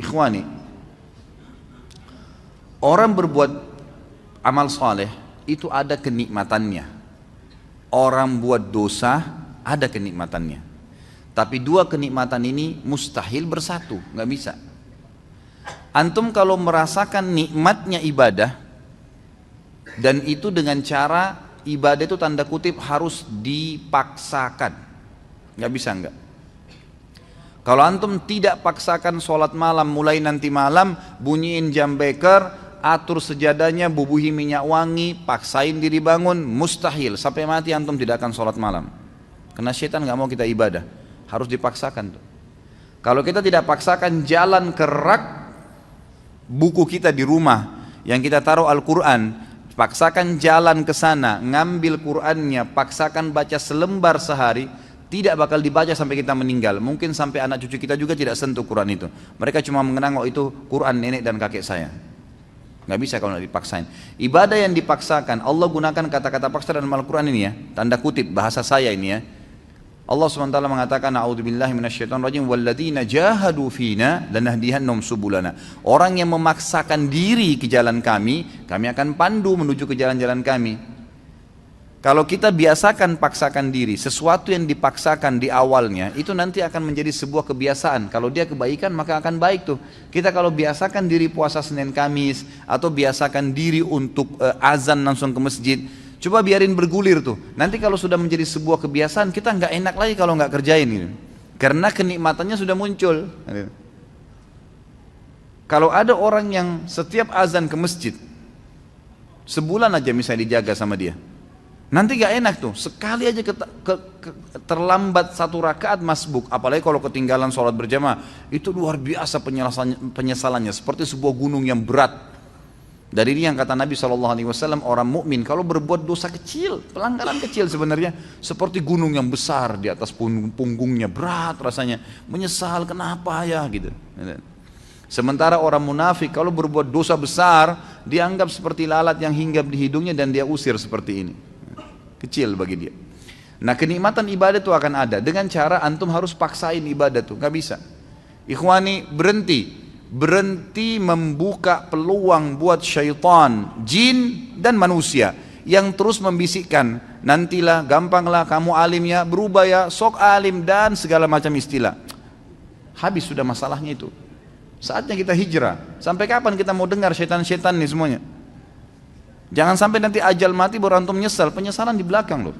Ikhwani, orang berbuat amal soleh itu ada kenikmatannya. Orang buat dosa ada kenikmatannya. Tapi dua kenikmatan ini mustahil bersatu, nggak bisa. Antum kalau merasakan nikmatnya ibadah, dan itu dengan cara ibadah itu tanda kutip harus dipaksakan, nggak bisa nggak. Kalau antum tidak paksakan sholat malam, mulai nanti malam bunyiin jam beker, atur sejadahnya, bubuhi minyak wangi, paksain diri bangun, mustahil. Sampai mati antum tidak akan sholat malam. Karena syaitan nggak mau kita ibadah, harus dipaksakan tuh. Kalau kita tidak paksakan, jalan ke rak buku kita di rumah yang kita taruh Al-Quran, paksakan jalan ke sana, ngambil Qurannya, paksakan baca selembar sehari, tidak bakal dibaca sampai kita meninggal. Mungkin sampai anak cucu kita juga tidak sentuh Quran itu. Mereka cuma mengenang, oh itu Quran nenek dan kakek saya. Nggak bisa kalau nggak dipaksain. Ibadah yang dipaksakan, Allah gunakan kata-kata paksa dalam Al-Quran ini ya, tanda kutip bahasa saya ini ya. Allah SWT mengatakan, a'udzubillahi minasyaitonirrajim, walladzina jahadu fina lanahdihannahum subulana. Orang yang memaksakan diri ke jalan kami akan pandu menuju ke jalan-jalan kami. Kalau kita biasakan paksakan diri, sesuatu yang dipaksakan di awalnya itu nanti akan menjadi sebuah kebiasaan. Kalau dia kebaikan maka akan baik tuh. Kita kalau biasakan diri puasa Senin Kamis atau biasakan diri untuk azan langsung ke masjid, coba biarin bergulir tuh. Nanti kalau sudah menjadi sebuah kebiasaan, kita nggak enak lagi kalau nggak kerjain gitu. Karena kenikmatannya sudah muncul. Kalau ada orang yang setiap azan ke masjid, sebulan aja misalnya dijaga sama dia, nanti gak enak tuh, sekali aja terlambat satu rakaat masbuk, apalagi kalau ketinggalan sholat berjamaah, itu luar biasa penyesalannya, seperti sebuah gunung yang berat. Dari ini yang kata Nabi SAW, orang mukmin kalau berbuat dosa kecil, pelanggaran kecil sebenarnya, seperti gunung yang besar di atas punggungnya, berat rasanya, menyesal kenapa ya gitu. Sementara orang munafik kalau berbuat dosa besar, dianggap seperti lalat yang hinggap di hidungnya dan dia usir seperti ini. Kecil bagi dia. Nah kenikmatan ibadah itu akan ada dengan cara antum harus paksain ibadah tuh, nggak bisa. Ikhwani, berhenti membuka peluang buat syaitan, jin dan manusia yang terus membisikkan, nantilah, gampanglah kamu alim ya, berubah ya, sok alim dan segala macam istilah. Habis sudah masalahnya itu. Saatnya kita hijrah. Sampai kapan kita mau dengar syaitan-syaitan nih semuanya? Jangan sampai nanti ajal mati baru antum nyesal, penyesalan di belakang loh.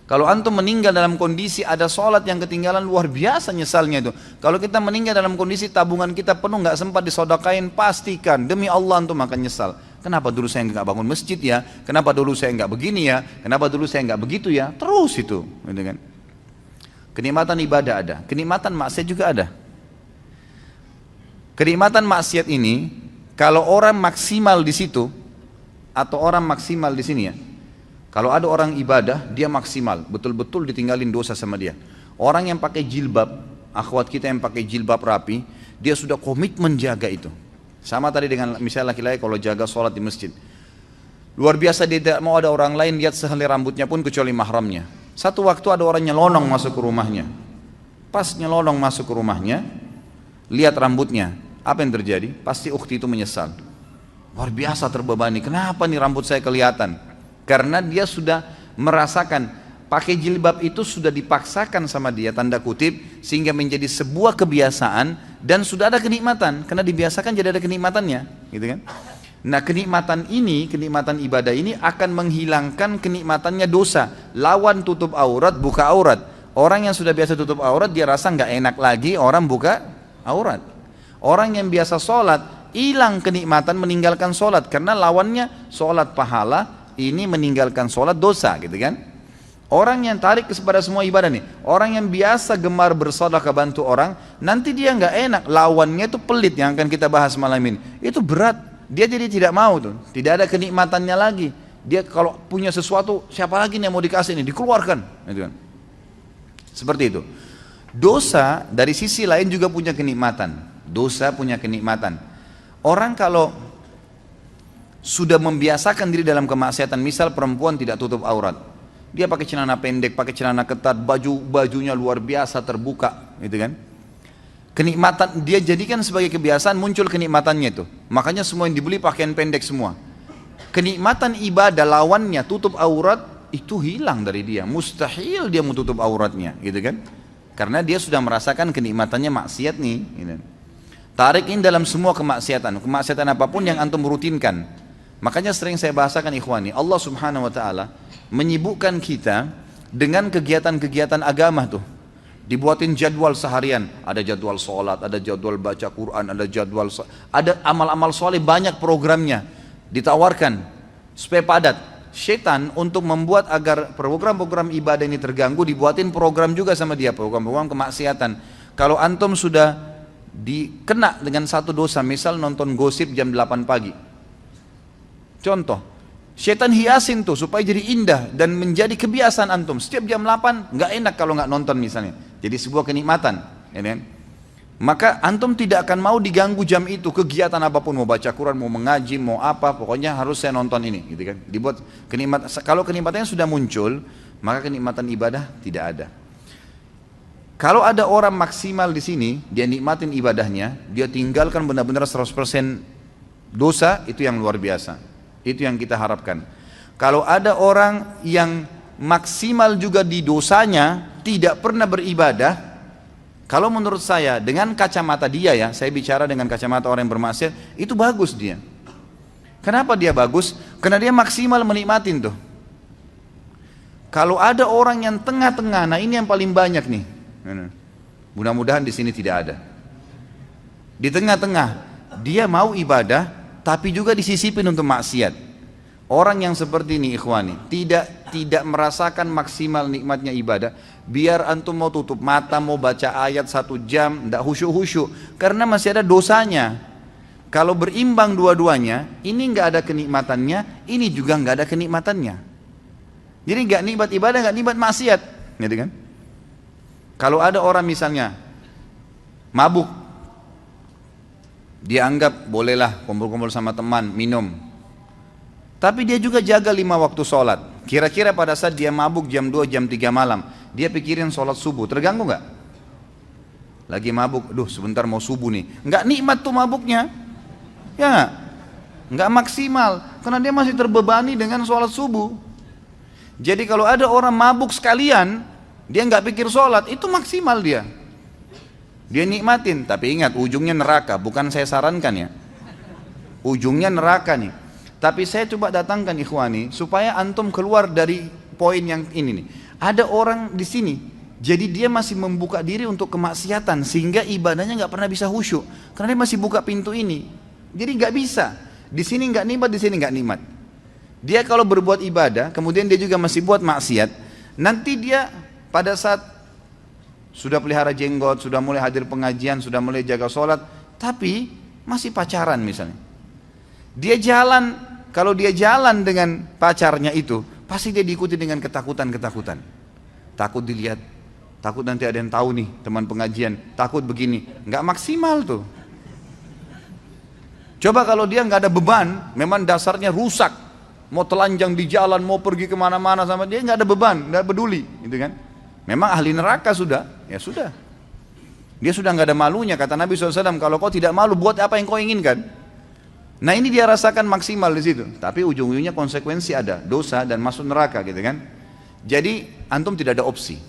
Kalau antum meninggal dalam kondisi ada sholat yang ketinggalan, luar biasa nyesalnya itu. Kalau kita meninggal dalam kondisi tabungan kita penuh, nggak sempat disodakain, pastikan demi Allah antum akan nyesal. Kenapa dulu saya nggak bangun masjid ya? Kenapa dulu saya nggak begini ya? Kenapa dulu saya nggak begitu ya? Terus itu, gitu kan? Kenikmatan ibadah ada, kenikmatan maksiat juga ada. Kenikmatan maksiat ini, kalau orang maksimal di situ atau orang maksimal di sini ya, kalau ada orang ibadah dia maksimal, betul-betul ditinggalin dosa sama dia. Orang yang pakai jilbab, akhwat kita yang pakai jilbab rapi, dia sudah komitmen jaga itu. Sama tadi dengan misalnya laki-laki kalau jaga sholat di masjid, luar biasa dia tidak mau ada orang lain lihat sehelai rambutnya pun kecuali mahramnya. Satu waktu ada orang nyelonong masuk ke rumahnya, pas nyelonong masuk ke rumahnya, lihat rambutnya. Apa yang terjadi? Pasti ukhti itu menyesal. Luar biasa terbebani. Kenapa nih rambut saya kelihatan? Karena dia sudah merasakan pakai jilbab itu sudah dipaksakan sama dia, tanda kutip, sehingga menjadi sebuah kebiasaan dan sudah ada kenikmatan. Karena dibiasakan jadi ada kenikmatannya, gitu kan? Nah kenikmatan ini, kenikmatan ibadah ini akan menghilangkan kenikmatannya dosa. Lawan tutup aurat, buka aurat. Orang yang sudah biasa tutup aurat dia rasa nggak enak lagi orang buka aurat. Orang yang biasa sholat, hilang kenikmatan meninggalkan sholat. Karena lawannya sholat pahala, ini meninggalkan sholat dosa gitu kan. Orang yang tarik kepada semua ibadah nih, orang yang biasa gemar bersedekah bantu orang, nanti dia nggak enak, lawannya itu pelit yang akan kita bahas malam ini. Itu berat, dia jadi tidak mau tuh, tidak ada kenikmatannya lagi. Dia kalau punya sesuatu, siapa lagi nih yang mau dikasih ini, dikeluarkan gitu kan. Seperti itu. Dosa dari sisi lain juga punya kenikmatan. Dosa punya kenikmatan. Orang kalau sudah membiasakan diri dalam kemaksiatan, misal perempuan tidak tutup aurat, dia pakai celana pendek, pakai celana ketat, bajunya luar biasa terbuka, gitu kan? Kenikmatan dia jadikan sebagai kebiasaan, muncul kenikmatannya itu. Makanya semua yang dibeli pakaian pendek semua. Kenikmatan ibadah lawannya tutup aurat itu hilang dari dia. Mustahil dia mau tutup auratnya, gitu kan? Karena dia sudah merasakan kenikmatannya maksiat nih. Gitu. Tarik ini dalam semua kemaksiatan apapun yang antum rutinkan. Makanya sering saya bahasakan ikhwani, Allah subhanahu wa ta'ala menyibukkan kita dengan kegiatan-kegiatan agama tuh. Dibuatin jadwal seharian, ada jadwal sholat, ada jadwal baca Quran, ada amal-amal soleh, banyak programnya ditawarkan supaya padat. Syaitan untuk membuat agar program-program ibadah ini terganggu, dibuatin program juga sama dia, program-program kemaksiatan. Kalau antum sudah dikena dengan satu dosa, misal nonton gosip jam 8 pagi, contoh, syaitan hiasin tuh supaya jadi indah dan menjadi kebiasaan antum. Setiap jam 8 nggak enak kalau nggak nonton misalnya. Jadi sebuah kenikmatan, ya kan? Maka antum tidak akan mau diganggu jam itu, kegiatan apapun, mau baca Quran, mau mengaji, mau apa, pokoknya harus saya nonton ini, gitu kan? Dibuat kenikmatan. Kalau kenikmatannya sudah muncul, maka kenikmatan ibadah tidak ada. Kalau ada orang maksimal di sini, dia nikmatin ibadahnya, dia tinggalkan benar-benar 100% dosa, itu yang luar biasa. Itu yang kita harapkan. Kalau ada orang yang maksimal juga di dosanya, tidak pernah beribadah, kalau menurut saya dengan kacamata dia ya, saya bicara dengan kacamata orang yang bermaksiat, itu bagus dia. Kenapa dia bagus? Karena dia maksimal menikmatin tuh. Kalau ada orang yang tengah-tengah, nah ini yang paling banyak nih. Mudah-mudahan di sini tidak ada. Di tengah-tengah, dia mau ibadah, tapi juga disisipin untuk maksiat. Orang yang seperti ini ikhwani, tidak merasakan maksimal nikmatnya ibadah. Biar antum mau tutup mata, mau baca ayat 1 jam, tidak khusyuk-khusyuk, karena masih ada dosanya. Kalau berimbang dua-duanya, ini nggak ada kenikmatannya, ini juga nggak ada kenikmatannya. Jadi nggak nikmat ibadah, nggak nikmat maksiat, gitu kan? Kalau ada orang misalnya mabuk, dia anggap bolehlah kumpul-kumpul sama teman, minum. Tapi dia juga jaga 5 waktu sholat. Kira-kira pada saat dia mabuk jam 2, jam 3 malam, dia pikirin sholat subuh, terganggu nggak? Lagi mabuk, duh sebentar mau subuh nih. Nggak nikmat tuh mabuknya. Ya nggak maksimal, karena dia masih terbebani dengan sholat subuh. Jadi kalau ada orang mabuk sekalian, dia nggak pikir sholat, itu maksimal dia. Dia nikmatin, tapi ingat ujungnya neraka, bukan saya sarankan ya. Ujungnya neraka nih. Tapi saya coba datangkan ikhwani supaya antum keluar dari poin yang ini nih. Ada orang di sini, jadi dia masih membuka diri untuk kemaksiatan sehingga ibadahnya nggak pernah bisa khusyuk karena dia masih buka pintu ini. Jadi nggak bisa. Di sini nggak nikmat, di sini nggak nikmat. Dia kalau berbuat ibadah, kemudian dia juga masih buat maksiat. Nanti dia pada saat sudah pelihara jenggot, sudah mulai hadir pengajian, sudah mulai jaga sholat, tapi masih pacaran misalnya. Dia jalan, kalau dia jalan dengan pacarnya itu, pasti dia diikuti dengan ketakutan-ketakutan. Takut dilihat, takut nanti ada yang tahu nih teman pengajian, takut begini, nggak maksimal tuh. Coba kalau dia nggak ada beban, memang dasarnya rusak, mau telanjang di jalan, mau pergi kemana-mana sama dia nggak ada beban, nggak peduli, gitu kan? Memang ahli neraka sudah, ya sudah. Dia sudah nggak ada malunya, kata Nabi SAW, kalau kau tidak malu, buat apa yang kau inginkan? Nah ini dia rasakan maksimal di situ, tapi ujung-ujungnya konsekuensi ada, dosa dan masuk neraka, gitu kan? Jadi antum tidak ada opsi.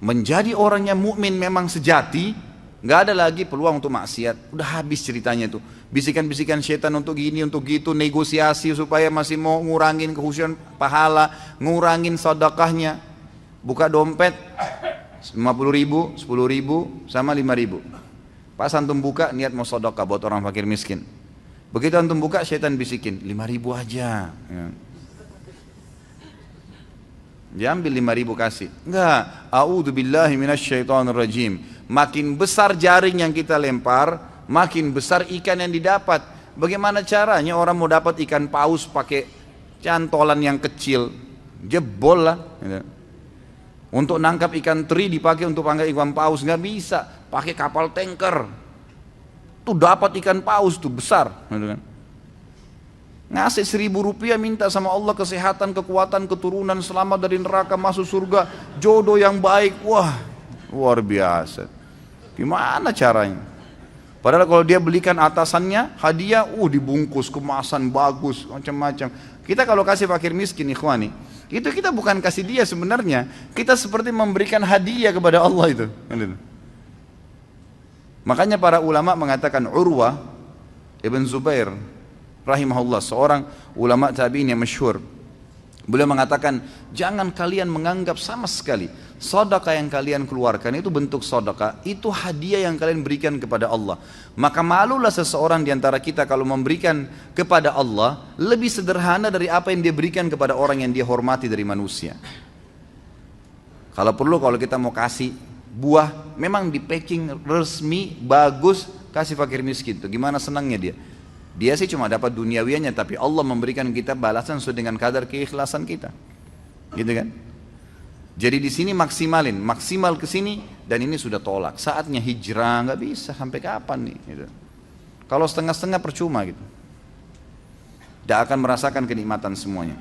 Menjadi orang yang mukmin memang sejati, nggak ada lagi peluang untuk maksiat. Udah habis ceritanya itu. Bisikan-bisikan syaitan untuk gini, untuk gitu, negosiasi supaya masih mau ngurangin kekhusyuan pahala, ngurangin sedekahnya. Buka dompet 50.000, 10.000, sama 5.000. Pas antum buka niat mau sedekah buat orang fakir miskin. Begitu antum buka syaitan bisikin 5.000 aja. Ya. Dia ambil 5.000 kasih. Enggak, a'udzubillahi minasyaitonirrajim. Makin besar jaring yang kita lempar, makin besar ikan yang didapat. Bagaimana caranya orang mau dapat ikan paus pakai cantolan yang kecil? Jebol lah. Ya. Untuk nangkap ikan teri dipakai untuk panggil ikan paus, nggak bisa. Pakai kapal tanker. Tuh dapat ikan paus tuh besar. Gitu kan. Ngasih 1.000 rupiah, minta sama Allah kesehatan, kekuatan, keturunan, selamat dari neraka, masuk surga, jodoh yang baik. Wah, luar biasa. Gimana caranya? Padahal kalau dia belikan atasannya hadiah, dibungkus, kemasan bagus, macam-macam. Kita kalau kasih fakir miskin, ikhwani, itu kita bukan kasih dia sebenarnya. Kita seperti memberikan hadiah kepada Allah itu. Makanya para ulama mengatakan, Urwah Ibn Zubair rahimahullah, seorang ulama tabi'in yang masyhur, beliau mengatakan, jangan kalian menganggap sama sekali sedekah yang kalian keluarkan itu bentuk sedekah, itu hadiah yang kalian berikan kepada Allah. Maka malulah seseorang di antara kita kalau memberikan kepada Allah lebih sederhana dari apa yang dia berikan kepada orang yang dia hormati dari manusia. Kalau perlu, kalau kita mau kasih buah, memang di packing resmi, bagus, kasih fakir miskin. Itu gimana senangnya dia. Dia sih cuma dapat duniawianya, tapi Allah memberikan kita balasan sesuai dengan kadar keikhlasan kita. Gitu kan? Jadi di sini maksimal ke sini, dan ini sudah tolak. Saatnya hijrah, nggak bisa sampai kapan nih? Gitu. Kalau setengah-setengah percuma gitu. Tidak akan merasakan kenikmatan semuanya.